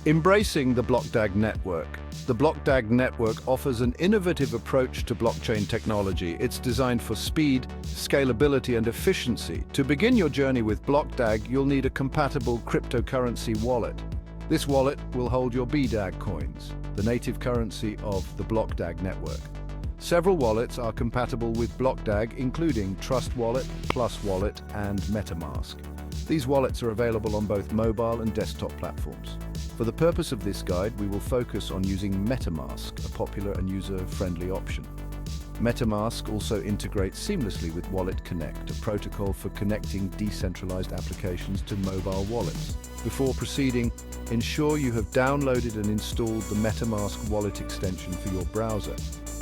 Embracing the Blockdag Network. The Blockdag Network offers an innovative approach to blockchain technology. It's designed for speed, scalability, and efficiency. To begin your journey with Blockdag, you'll need a compatible cryptocurrency wallet. This wallet will hold your BDAG coins, the native currency of the Blockdag Network. Several wallets are compatible with Blockdag, including Trust Wallet, Plus Wallet, and MetaMask. These wallets are available on both mobile and desktop platforms. For the purpose of this guide, we will focus on using MetaMask, a popular and user-friendly option. MetaMask also integrates seamlessly with Wallet Connect, a protocol for connecting decentralized applications to mobile wallets. Before proceeding, ensure you have downloaded and installed the MetaMask wallet extension for your browser.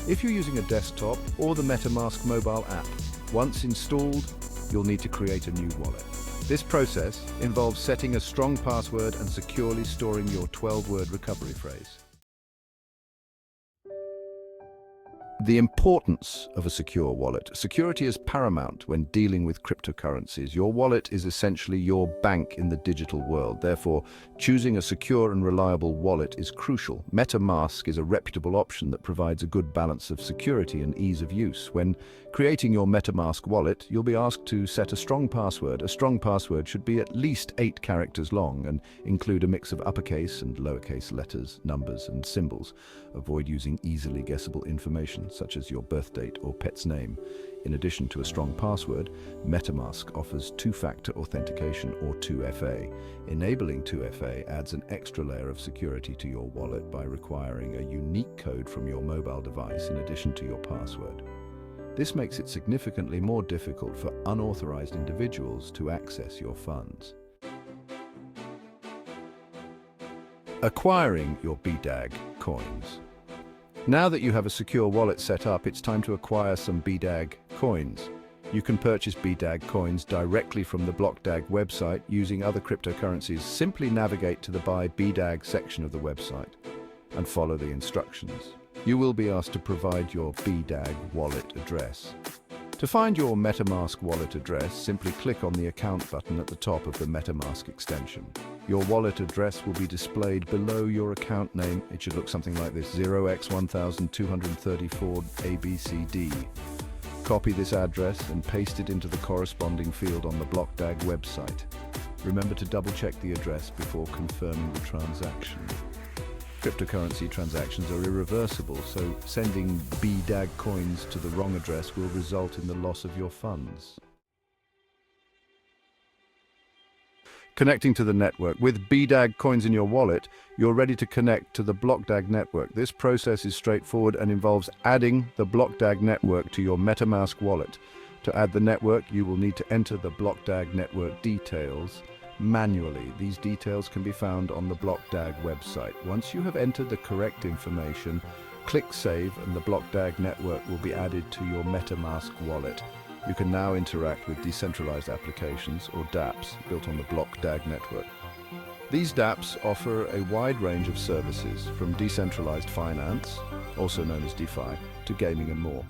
If you're using a desktop or the MetaMask mobile app, once installed, you'll need to create a new wallet. This process involves setting a strong password and securely storing your 12-word recovery phrase. The importance of a secure wallet. Security is paramount when dealing with cryptocurrencies. Your wallet is essentially your bank in the digital world. Therefore, choosing a secure and reliable wallet is crucial. MetaMask is a reputable option that provides a good balance of security and ease of use. When creating your MetaMask wallet, you'll be asked to set a strong password. A strong password should be at least 8 characters long and include a mix of uppercase and lowercase letters, numbers, and symbols. Avoid using easily guessable information, such as your birth date or pet's name. In addition to a strong password, MetaMask offers two-factor authentication or 2FA. Enabling 2FA adds an extra layer of security to your wallet by requiring a unique code from your mobile device in addition to your password. This makes it significantly more difficult for unauthorized individuals to access your funds. Acquiring your BDAG coins. Now that you have a secure wallet set up, it's time to acquire some BDAG coins. You can purchase BDAG coins directly from the Blockdag website using other cryptocurrencies. Simply navigate to the Buy BDAG section of the website and follow the instructions. You will be asked to provide your BDAG wallet address. To find your MetaMask wallet address, simply click on the Account button at the top of the MetaMask extension. Your wallet address will be displayed below your account name. It should look something like this: 0x1234ABCD. Copy this address and paste it into the corresponding field on the Blockdag website. Remember to double-check the address before confirming the transaction. Cryptocurrency transactions are irreversible, so sending BDAG coins to the wrong address will result in the loss of your funds. Connecting to the network. With BDAG coins in your wallet, you're ready to connect to the Blockdag network. This process is straightforward and involves adding the Blockdag network to your MetaMask wallet. To add the network, you will need to enter the Blockdag network details manually. These details can be found on the Blockdag website. Once you have entered the correct information, click Save and the Blockdag network will be added to your MetaMask wallet. You can now interact with decentralized applications, or dApps, built on the Blockdag network. These dApps offer a wide range of services, from decentralized finance, also known as DeFi, to gaming and more.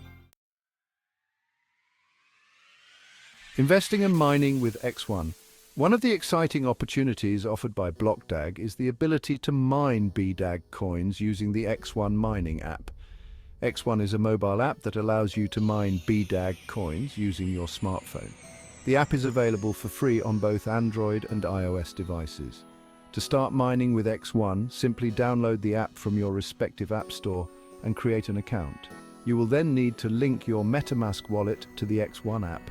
Investing and mining with X1. One of the exciting opportunities offered by Blockdag is the ability to mine BDAG coins using the X1 mining app. X1 is a mobile app that allows you to mine BDAG coins using your smartphone. The app is available for free on both Android and iOS devices. To start mining with X1, simply download the app from your respective app store and create an account. You will then need to link your MetaMask wallet to the X1 app.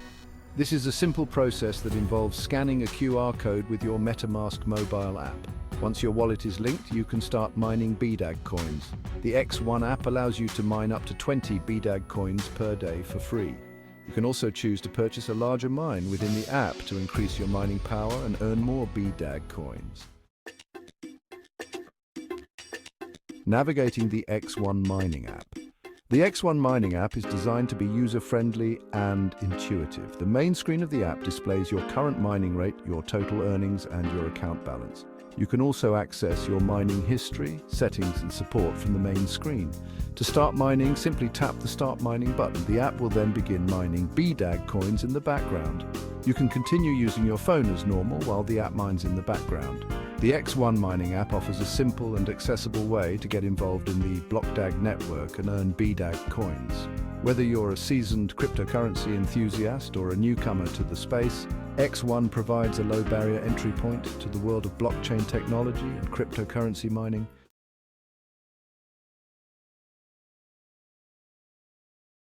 This is a simple process that involves scanning a QR code with your MetaMask mobile app. Once your wallet is linked, you can start mining BDAG coins. The X1 app allows you to mine up to 20 BDAG coins per day for free. You can also choose to purchase a larger mine within the app to increase your mining power and earn more BDAG coins. Navigating the X1 mining app. The X1 mining app is designed to be user-friendly and intuitive. The main screen of the app displays your current mining rate, your total earnings, and your account balance. You can also access your mining history, settings, and support from the main screen. To start mining, simply tap the Start Mining button. The app will then begin mining BDAG coins in the background. You can continue using your phone as normal while the app mines in the background. The X1 mining app offers a simple and accessible way to get involved in the Blockdag network and earn BDAG coins. Whether you're a seasoned cryptocurrency enthusiast or a newcomer to the space, X1 provides a low-barrier entry point to the world of blockchain technology and cryptocurrency mining.